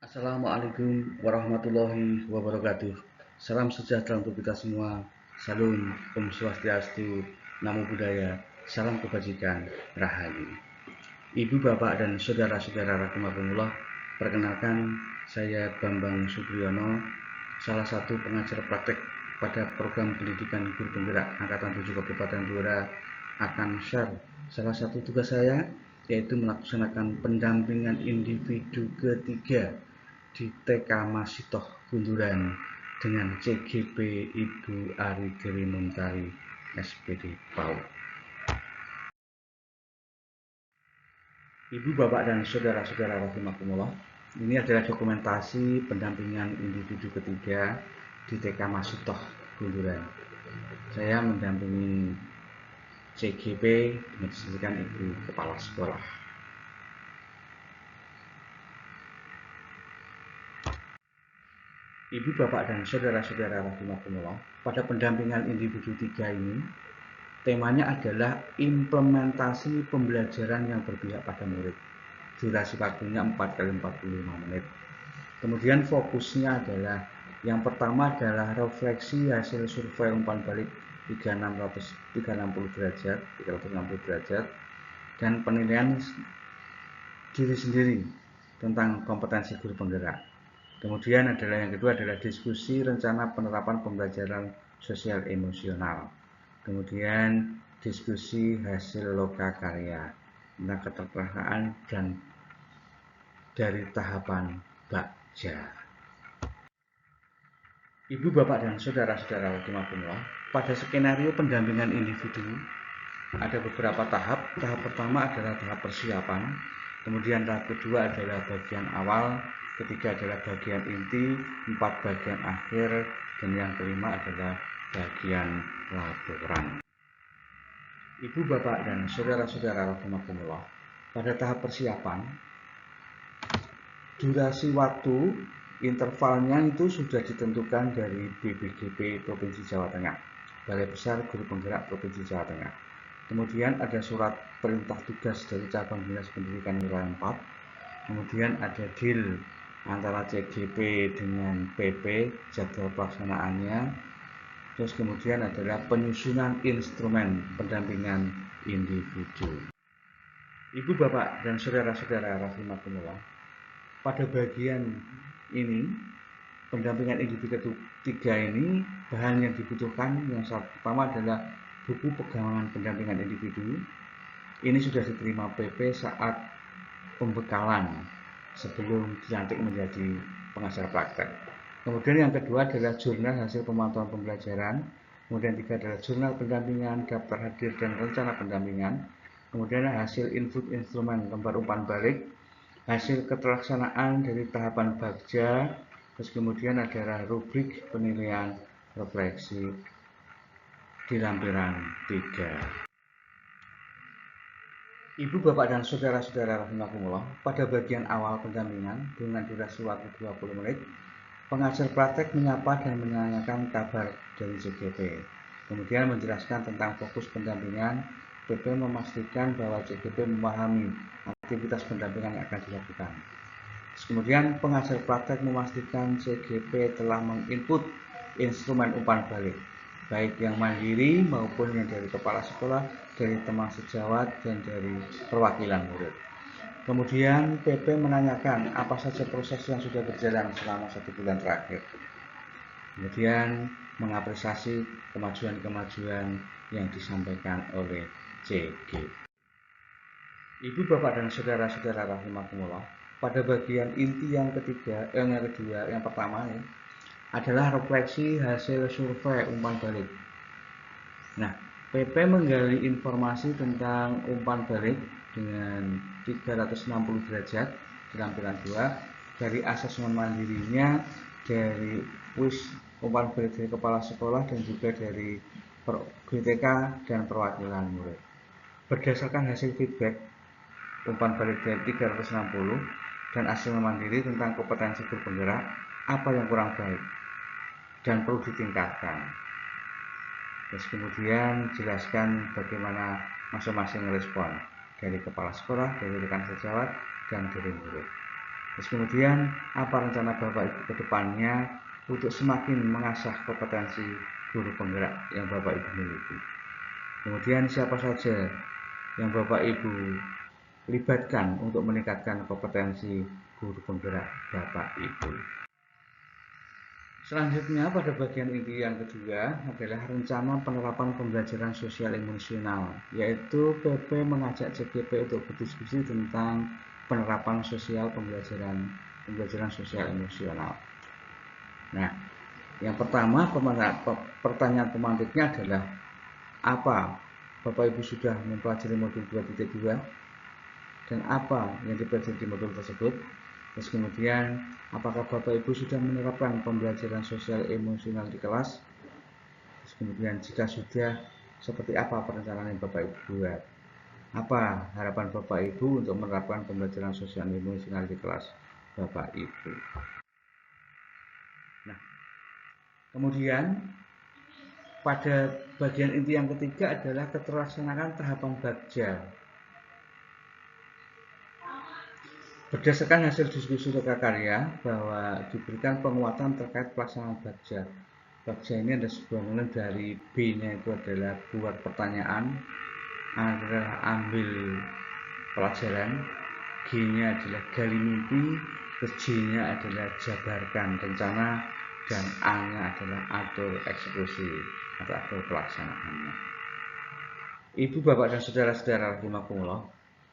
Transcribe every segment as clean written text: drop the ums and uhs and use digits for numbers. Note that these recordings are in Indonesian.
Assalamualaikum warahmatullahi wabarakatuh. Salam sejahtera untuk kita semua. Salam Om Swastiastu, Namo Buddhaya, salam kebajikan, Rahayu. Ibu, bapak, dan saudara-saudara rahimakumullah, perkenalkan saya Bambang Supriyono, salah satu pengajar praktek pada program pendidikan guru penggerak Angkatan 7 Kabupaten Blora, akan share salah satu tugas saya, yaitu melaksanakan pendampingan individu ketiga di TK Masitoh Gunduran dengan CGP Ibu Ari Gerimuntari, SPD PAUD. Ibu, bapak, dan saudara-saudara rahimakumullah, ini adalah dokumentasi pendampingan individu ketiga di TK Masitoh Gunduran. Saya mendampingi CGP dengan Ibu Kepala Sekolah. Ibu, bapak, dan saudara-saudara rahimakumullah, pada pendampingan individu 3 ini, temanya adalah implementasi pembelajaran yang berpihak pada murid. Durasi waktunya 4x45 menit. Kemudian fokusnya adalah yang pertama adalah refleksi hasil survei umpan balik 360 derajat dan penilaian diri sendiri tentang kompetensi guru penggerak. Kemudian yang kedua adalah diskusi rencana penerapan pembelajaran sosial emosional. Kemudian diskusi hasil lokakarya tentang keterpelaksaan dan dari tahapan Bakja. Ibu, bapak, dan saudara-saudara rahimakumullah, pada skenario pendampingan individu ada beberapa tahap. Tahap pertama adalah tahap persiapan, kemudian tahap kedua adalah bagian awal, ketiga adalah bagian inti, 4 bagian akhir, dan yang kelima adalah bagian laporan. Ibu, bapak, dan saudara-saudara rahimakumullah, pada tahap persiapan, durasi waktu intervalnya itu sudah ditentukan dari BPGP Provinsi Jawa Tengah, Balai Besar Guru Penggerak Provinsi Jawa Tengah. Kemudian ada surat perintah tugas dari Cabang Dinas Pendidikan Wilayah 4. Kemudian ada deal antara CGP dengan PP, jadwal pelaksanaannya. Terus kemudian adalah penyusunan instrumen pendampingan individu. Ibu, bapak, dan saudara-saudara rahimakumullah, pada bagian ini pendampingan individu ketiga ini, bahan yang dibutuhkan yang pertama adalah buku pegangan pendampingan individu. Ini sudah diterima PP saat pembekalan sebelum dilantik menjadi pengajar praktek. Kemudian yang kedua adalah jurnal hasil pemantauan pembelajaran. Kemudian tiga adalah jurnal pendampingan, daftar hadir dan rencana pendampingan. Kemudian hasil input instrumen lembar umpan balik, hasil keterlaksanaan dari tahapan Bakja. Terus kemudian adalah rubrik penilaian refleksi di lampiran 3. Ibu, bapak, dan saudara-saudara rahimakumullah, pada bagian awal pendampingan dengan durasi waktu 20 menit, pengajar praktek menyapa dan menanyakan kabar dari CGP. Kemudian menjelaskan tentang fokus pendampingan. PP memastikan bahwa CGP memahami aktivitas pendampingan yang akan dilakukan. Kemudian pengajar praktek memastikan CGP telah menginput instrumen umpan balik, baik yang mandiri maupun yang dari kepala sekolah, dari teman sejawat, dan dari perwakilan murid. Kemudian PP menanyakan apa saja proses yang sudah berjalan selama 1 bulan terakhir. Kemudian mengapresiasi kemajuan-kemajuan yang disampaikan oleh CG. Ibu, bapak, dan saudara-saudara rahimakumullah, pada bagian inti yang kedua, yang pertama ya, adalah refleksi hasil survei umpan balik. Nah, PP menggali informasi tentang umpan balik dengan 360 derajat di lampiran 2, dari asesmen mandirinya, dari kuis umpan balik dari kepala sekolah, dan juga dari GTK dan perwakilan murid. Berdasarkan hasil feedback umpan balik dari 360 dan asesmen mandiri tentang kompetensi guru penggerak, apa yang kurang baik dan perlu ditingkatkan. Terus kemudian jelaskan bagaimana masing-masing respon dari kepala sekolah, dari rekan sejawat, dan dari murid. Terus kemudian apa rencana Bapak Ibu ke depannya untuk semakin mengasah kompetensi guru penggerak yang Bapak Ibu miliki. Kemudian siapa saja yang Bapak Ibu libatkan untuk meningkatkan kompetensi guru penggerak Bapak Ibu. Selanjutnya pada bagian inti yang kedua adalah rencana penerapan pembelajaran sosial emosional, yaitu PP mengajak CGP untuk berdiskusi tentang penerapan sosial pembelajaran sosial emosional. Nah, yang pertama pertanyaan pemantiknya adalah apa Bapak Ibu sudah mempelajari modul 2.2 dan apa yang dipelajari di modul tersebut. Terus kemudian apakah Bapak Ibu sudah menerapkan pembelajaran sosial emosional di kelas. Terus kemudian jika sudah, seperti apa perencanaan yang Bapak Ibu buat. Apa harapan Bapak Ibu untuk menerapkan pembelajaran sosial emosional di kelas Bapak Ibu. Nah, kemudian pada bagian inti yang ketiga adalah keterlaksanaan tahapan bagja. Berdasarkan hasil diskusi karya bahwa diberikan penguatan terkait pelaksanaan bagja. Bagja ini ada sebuah nilai dari B-nya itu adalah buat pertanyaan, adalah ambil pelajaran, G-nya adalah gali mimpi, terus J-nya adalah jabarkan rencana, dan A-nya adalah atur eksekusi atau atur pelaksanaannya. Ibu, bapak, dan saudara-saudara rahimakumullah,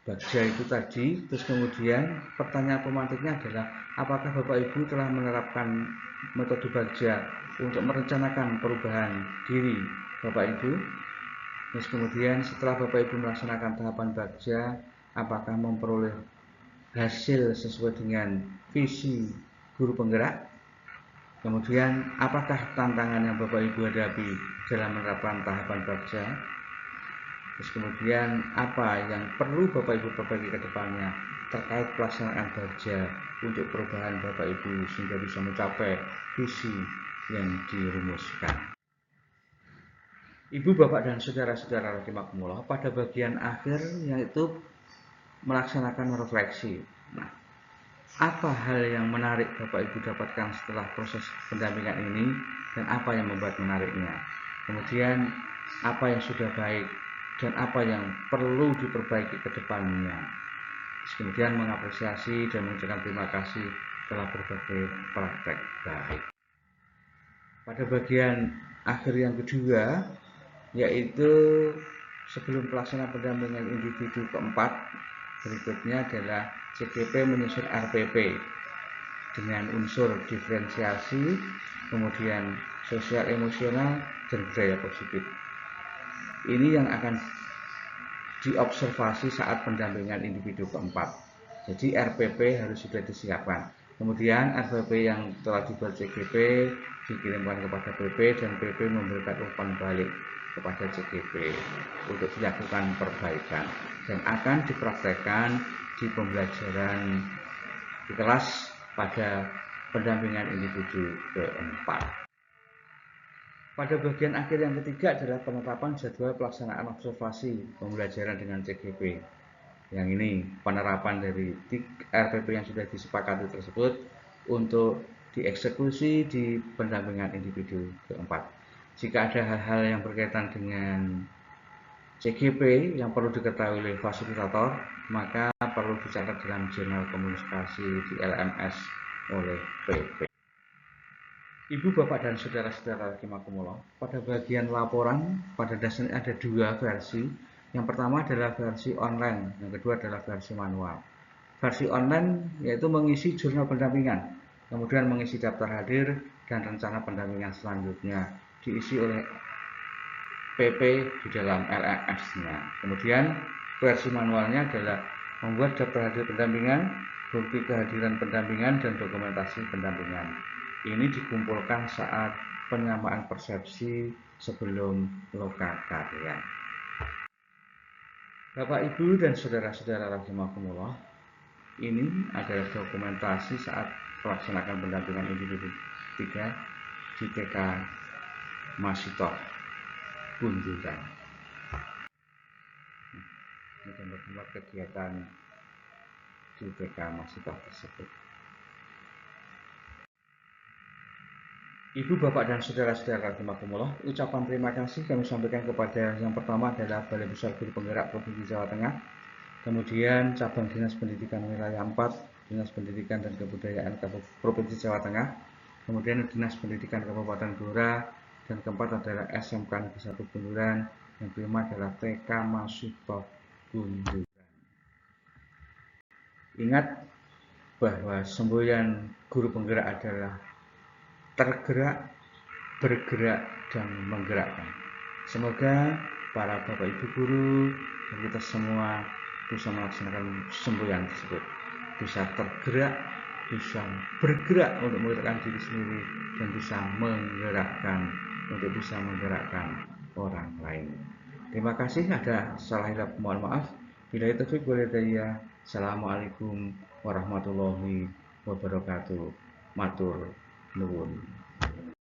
bagja itu tadi, terus kemudian pertanyaan pemantiknya adalah apakah Bapak Ibu telah menerapkan metode bagja untuk merencanakan perubahan diri Bapak Ibu. Terus kemudian setelah Bapak Ibu melaksanakan tahapan bagja, apakah memperoleh hasil sesuai dengan visi guru penggerak. Kemudian apakah tantangan yang Bapak Ibu hadapi dalam menerapkan tahapan bagja. Terus kemudian apa yang perlu Bapak Ibu perbaiki ke depannya terkait pelaksanaan bagja untuk perubahan Bapak Ibu sehingga bisa mencapai visi yang dirumuskan. Ibu, bapak, dan saudara-saudara rahimakumullah, pada bagian akhir yaitu melaksanakan refleksi. Nah, apa hal yang menarik Bapak Ibu dapatkan setelah proses pendampingan ini dan apa yang membuat menariknya. Kemudian apa yang sudah baik dan apa yang perlu diperbaiki ke depannya. Kemudian mengapresiasi dan mengucapkan terima kasih telah berbagai praktek baik. Pada bagian akhir yang kedua, yaitu sebelum pelaksanaan pendampingan individu keempat, berikutnya adalah CGP menyusun RPP dengan unsur diferensiasi, kemudian sosial emosional, dan budaya positif. Ini yang akan diobservasi saat pendampingan individu keempat. Jadi RPP harus sudah disiapkan. Kemudian RPP yang telah dibuat CGP dikirimkan kepada PP dan PP memberikan umpan balik kepada CGP untuk dilakukan perbaikan dan akan dipraktekkan di pembelajaran di kelas pada pendampingan individu keempat. Pada bagian akhir yang ketiga adalah penetapan jadwal pelaksanaan observasi pembelajaran dengan CGP. Yang ini penerapan dari RPP yang sudah disepakati tersebut untuk dieksekusi di pendampingan individu keempat. Jika ada hal-hal yang berkaitan dengan CGP yang perlu diketahui oleh fasilitator, maka perlu dicatat dalam jurnal komunikasi di LMS oleh PP. Ibu, bapak, dan saudara-saudara rahimakumullah, pada bagian laporan pada dasarnya ada dua versi. Yang pertama adalah versi online, yang kedua adalah versi manual. Versi online yaitu mengisi jurnal pendampingan, kemudian mengisi daftar hadir dan rencana pendampingan selanjutnya diisi oleh PP di dalam LMS-nya. Kemudian versi manualnya adalah membuat daftar hadir pendampingan, bukti kehadiran pendampingan, dan dokumentasi pendampingan. Ini dikumpulkan saat penyamaan persepsi sebelum lokakarya. Bapak, Ibu, dan saudara-saudara rahimakumullah, ini adalah dokumentasi saat melaksanakan pendampingan individu 3 di TK Masitoh Bunduran. Ini gambar-gambar kegiatan di TK Masitoh tersebut. Ibu, Bapak, dan saudara-saudara rahimakumullah, ucapan terima kasih kami sampaikan kepada yang pertama adalah Balai Besar Guru Penggerak Provinsi Jawa Tengah, kemudian Cabang Dinas Pendidikan Wilayah 4, Dinas Pendidikan dan Kebudayaan Provinsi Jawa Tengah, kemudian Dinas Pendidikan Kabupaten Blora, dan keempat adalah SMK Negeri 1 Bunduran, yang kelima adalah TK Masutoh Bunduran. Ingat bahwa semboyan guru penggerak adalah tergerak, bergerak, dan menggerakkan. Semoga para bapak ibu guru dan kita semua bisa melaksanakan semboyan tersebut, bisa tergerak, bisa bergerak untuk menggerakkan diri sendiri, dan bisa menggerakkan untuk bisa menggerakkan orang lain. Terima kasih, ada salah hilap mohon maaf. Bila itu boleh daya. Assalamualaikum warahmatullahi wabarakatuh. Matur nuwun.